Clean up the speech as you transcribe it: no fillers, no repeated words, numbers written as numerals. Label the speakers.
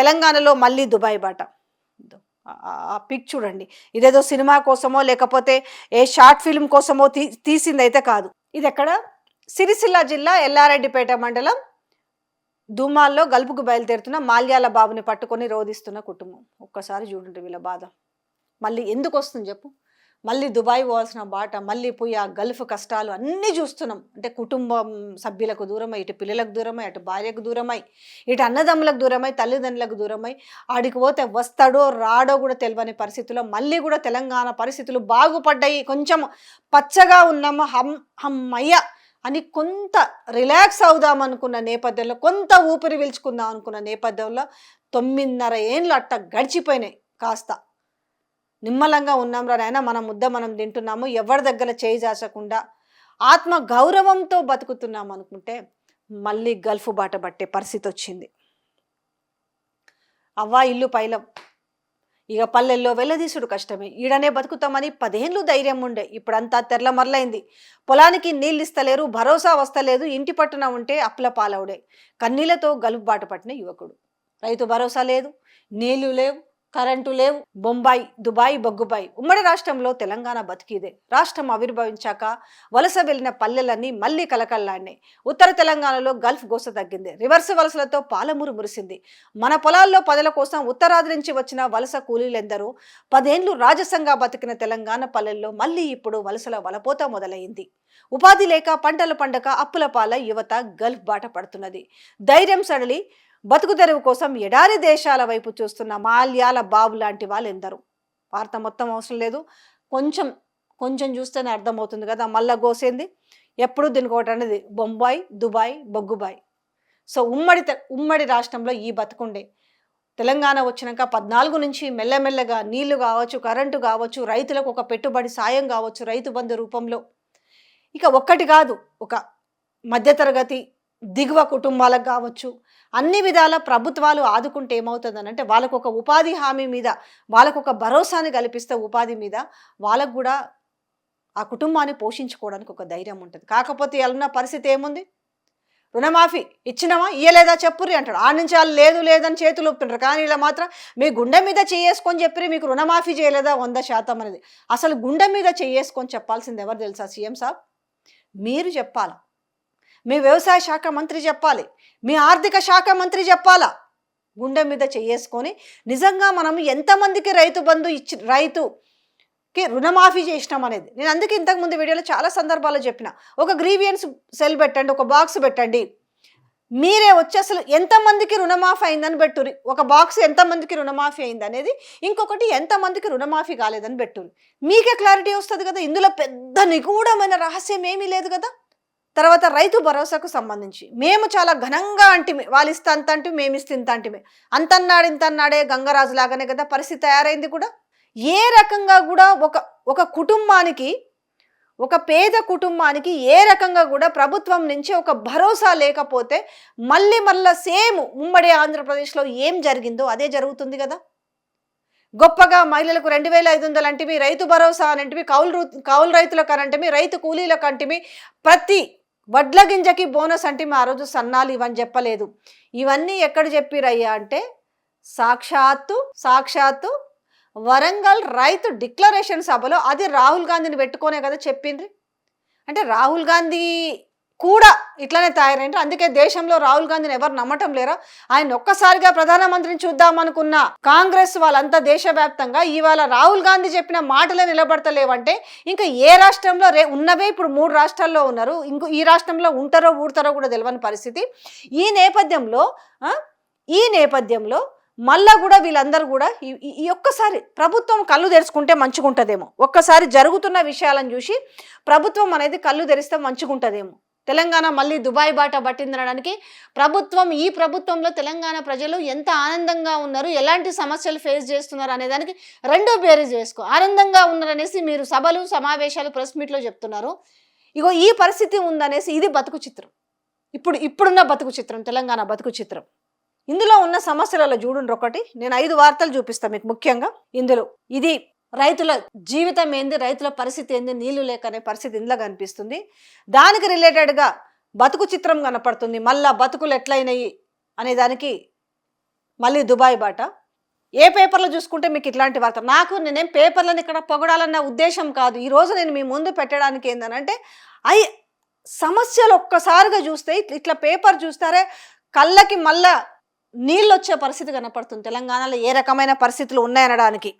Speaker 1: తెలంగాణలో మళ్ళీ దుబాయ్ బాట. ఆ పిక్ చూడండి. ఇదేదో సినిమా కోసమో లేకపోతే ఏ షార్ట్ ఫిల్మ్ కోసమో తీసిందైతే కాదు. ఇది ఎక్కడ? సిరిసిల్ల జిల్లా ఎల్లారెడ్డిపేట మండలం దుమ్మాల్లో గల్పుకు బయలుదేరుతున్న మాల్యాల బాబుని పట్టుకొని రోధిస్తున్న కుటుంబం. ఒక్కసారి చూడండి వీళ్ళ బాధ. మళ్ళీ ఎందుకు వస్తుంది చెప్పు? మళ్ళీ దుబాయ్ పోవాల్సిన బాట, మళ్ళీ పోయి ఆ గల్ఫ్ కష్టాలు అన్నీ చూస్తున్నాం. అంటే కుటుంబం సభ్యులకు దూరమై, ఇటు పిల్లలకు దూరమై, అటు భార్యకు దూరమై, ఇటు అన్నదమ్ములకు దూరమై, తల్లిదండ్రులకు దూరమై, ఆడికి పోతే వస్తాడో రాడో కూడా తెలియని పరిస్థితుల్లో మళ్ళీ కూడా తెలంగాణ పరిస్థితులు బాగుపడ్డాయి, కొంచెం పచ్చగా ఉన్నాము, హమ్మయ్య అని కొంత రిలాక్స్ అవుదాం అనుకున్న నేపథ్యంలో, కొంత ఊపిరి పీల్చుకుందాం అనుకున్న నేపథ్యంలో 9.5 ఏళ్ళు అట్ట గడిచిపోయినాయి. కాస్త నిమ్మలంగా ఉన్నాం రా నాయన, మన ముద్ద మనం తింటున్నాము, ఎవరి దగ్గర చేయి జాచకుండా ఆత్మ గౌరవంతో బతుకుతున్నాం అనుకుంటే మళ్ళీ గల్ఫ్ బాట పట్టే పరిస్థితి వచ్చింది. అవ్వా ఇల్లు పైలం, ఇక పల్లెల్లో వెళ్ళదీసుడు కష్టమే. ఈడనే బతుకుతామని 10 ఏళ్ళు ధైర్యం ఉండే, ఇప్పుడంతా తెరలమర్లైంది. పొలానికి నీళ్ళు ఇస్తలేరు, భరోసా వస్తలేదు, ఇంటి పట్టున ఉంటే అప్పుల పాలవుడే. కన్నీళ్లతో గల్ఫ్ బాట పట్టిన యువకుడు. రైతు భరోసా లేదు, నీళ్లు లేవు, కరెంటు లేవు. బొంబాయి, దుబాయ్, బొగ్గుబాయి. ఉమ్మడి రాష్ట్రంలో తెలంగాణ బతికిదే. రాష్ట్రం ఆవిర్భవించాక వలస వెళ్లిన పల్లెలన్నీ మళ్ళీ కలకల్లాడినాయి. ఉత్తర తెలంగాణలో గల్ఫ్ గోస తగ్గింది. రివర్స్ వలసలతో పాలమూరు మురిసింది. మన పొలాల్లో పదల కోసం ఉత్తరాది నుంచి వచ్చిన వలస కూలీలెందరూ 10 ఏళ్లు రాజసంగా బతికిన తెలంగాణ పల్లెల్లో మళ్ళీ ఇప్పుడు వలసల వలపోత మొదలైంది. ఉపాధి లేక పంటలు పండక అప్పుల పాల యువత గల్ఫ్ బాట పడుతున్నది. ధైర్యం సడలి బతుకు తెరువు కోసం ఎడారి దేశాల వైపు చూస్తున్న మాల్యాల బాబు లాంటి వాళ్ళు ఎందరు. వార్త మొత్తం అవసరం లేదు, కొంచెం కొంచెం చూస్తేనే అర్థమవుతుంది కదా మళ్ళా గోసేంది. ఎప్పుడు దీనికి ఒకటి అనేది బొంబాయి, దుబాయ్, బొగ్గుబాయి. సో ఉమ్మడి రాష్ట్రంలో ఈ బతుకుండే. తెలంగాణ వచ్చినాక 14 నుంచి మెల్లమెల్లగా నీళ్లు కావచ్చు, కరెంటు కావచ్చు, రైతులకు ఒక పెట్టుబడి సాయం కావచ్చు, రైతు బంధు రూపంలో, ఇక ఒక్కటి కాదు, ఒక మధ్యతరగతి దిగువ కుటుంబాలకు కావచ్చు, అన్ని విధాల ప్రభుత్వాలు ఆదుకుంటే ఏమవుతుందని అంటే వాళ్ళకు ఒక ఉపాధి హామీ మీద, వాళ్ళకు ఒక భరోసాని కల్పిస్తే ఉపాధి మీద వాళ్ళకు కూడా ఆ కుటుంబాన్ని పోషించుకోవడానికి ఒక ధైర్యం ఉంటుంది. కాకపోతే ఉన్న పరిస్థితి ఏముంది? రుణమాఫీ ఇచ్చినావా, ఇయ్యలేదా చెప్పుర్రి అంటాడు. ఆ నుంచి వాళ్ళు లేదు లేదని చేతులు ఊపుతుంటారు. కానీ ఇలా మాత్రం మీ గుండె మీద చేసుకొని చెప్పి మీకు రుణమాఫీ చేయలేదా 100% అనేది. అసలు గుండె మీద చేసుకొని చెప్పాల్సింది ఎవరు తెలుసా? సీఎం సాబ్ మీరు చెప్పాలా, మీ వ్యవసాయ శాఖ మంత్రి చెప్పాలి, మీ ఆర్థిక శాఖ మంత్రి చెప్పాలా. గుండె మీద చేసుకొని నిజంగా మనం ఎంతమందికి రైతు బంధు ఇచ్చి రైతుకి రుణమాఫీ చేసినాం అనేది. నేను అందుకే ఇంతకుముందు వీడియోలో చాలా సందర్భాల్లో చెప్పిన, ఒక గ్రీవియన్స్ సెల్ పెట్టండి, ఒక బాక్స్ పెట్టండి, మీరే వచ్చి అసలు ఎంతమందికి రుణమాఫీ అయిందని పెట్టుర్రి. ఒక బాక్స్ ఎంతమందికి రుణమాఫీ అయింది అనేది, ఇంకొకటి ఎంతమందికి రుణమాఫీ కాలేదని పెట్టుర్రి. మీకే క్లారిటీ వస్తుంది కదా. ఇందులో పెద్ద నిగూఢమైన రహస్యం ఏమీ లేదు కదా. తర్వాత రైతు భరోసాకు సంబంధించి మేము చాలా ఘనంగా అంటిమే, వాళ్ళు ఇస్తే అంత అంటే మేము ఇస్తే ఇంత అంటిమే, అంతన్నాడు ఇంతన్నాడే గంగరాజు లాగానే కదా పరిస్థితి తయారైంది కూడా. ఏ రకంగా కూడా ఒక కుటుంబానికి, ఒక పేద కుటుంబానికి ఏ రకంగా కూడా ప్రభుత్వం నుంచి ఒక భరోసా లేకపోతే మళ్ళా సేమ్ ఉమ్మడి ఆంధ్రప్రదేశ్లో ఏం జరిగిందో అదే జరుగుతుంది కదా. గొప్పగా మహిళలకు 2,500 అంటివి, రైతు భరోసా అనంటివి, కౌలు రైతులకు అనంటివి, రైతు కూలీలకు అంటివి, ప్రతి వడ్ల గింజకి బోనస్ అంటే ఆ రోజు సన్నాలు ఇవని చెప్పలేదు. ఇవన్నీ ఎక్కడ చెప్పిరయ్యా అంటే సాక్షాత్తు వరంగల్ రైతు డిక్లరేషన్ సభలో, అది రాహుల్ గాంధీని పెట్టుకోనే కదా చెప్పిండ్రి. అంటే రాహుల్ గాంధీ కూడా ఇట్లానే తయారైండ్రు. అందుకే దేశంలో రాహుల్ గాంధీని ఎవరు నమ్మటం లేరా? ఆయన ఒక్కసారిగా ప్రధానమంత్రిని చూద్దామనుకున్న కాంగ్రెస్ వాళ్ళంతా దేశవ్యాప్తంగా ఇవాళ రాహుల్ గాంధీ చెప్పిన మాటలే నిలబడతలేవంటే ఇంకా ఏ రాష్ట్రంలో ఉన్నవే ఇప్పుడు 3 రాష్ట్రాల్లో ఉన్నారు, ఈ రాష్ట్రంలో ఉంటారో ఊడతారో కూడా తెలియని పరిస్థితి. ఈ నేపథ్యంలో మళ్ళా కూడా వీళ్ళందరూ కూడా ఈ ఒక్కసారి ప్రభుత్వం కళ్ళు తెరుచుకుంటే మంచిగుంటుందేమో, ఒక్కసారి జరుగుతున్న విషయాలను చూసి ప్రభుత్వం అనేది కళ్ళు తెరిస్తే మంచిగుంటుందేమో. తెలంగాణ మళ్ళీ దుబాయ్ బాట పట్టిందనడానికి ఈ ప్రభుత్వంలో తెలంగాణ ప్రజలు ఎంత ఆనందంగా ఉన్నారు, ఎలాంటి సమస్యలు ఫేస్ చేస్తున్నారు అనే దానికి రెండో బేరీజ్ వేసుకో. ఆనందంగా ఉన్నారనేసి మీరు సభలు సమావేశాలు ప్రెస్ మీట్లో చెప్తున్నారు. ఇగో ఈ పరిస్థితి ఉందనేసి ఇది బతుకు చిత్రం. ఇప్పుడున్న బతుకు చిత్రం, తెలంగాణ బతుకు చిత్రం. ఇందులో ఉన్న సమస్యలలో చూడండి. ఒకటి నేను 5 వార్తలు చూపిస్తాను మీకు. ముఖ్యంగా ఇందులో ఇది రైతుల జీవితం ఏంది, రైతుల పరిస్థితి ఏంది, నీళ్లు లేకనే పరిస్థితి ఇందులో కనిపిస్తుంది. దానికి రిలేటెడ్గా బతుకు చిత్రం కనపడుతుంది. మళ్ళా బతుకులు ఎట్లయినాయి అనే దానికి మళ్ళీ దుబాయ్ బాట. ఏ పేపర్లో చూసుకుంటే మీకు ఇట్లాంటి వార్త. నేనేం పేపర్లను ఇక్కడ పొగడాలన్న ఉద్దేశం కాదు. ఈరోజు నేను మీ ముందు పెట్టడానికి ఏందనంటే అయి సమస్యలు ఒక్కసారిగా చూస్తే ఇట్లా పేపర్ చూస్తారే కళ్ళకి మళ్ళా నీళ్ళు వచ్చే పరిస్థితి కనపడుతుంది. తెలంగాణలో ఏ రకమైన పరిస్థితులు ఉన్నాయనడానికి.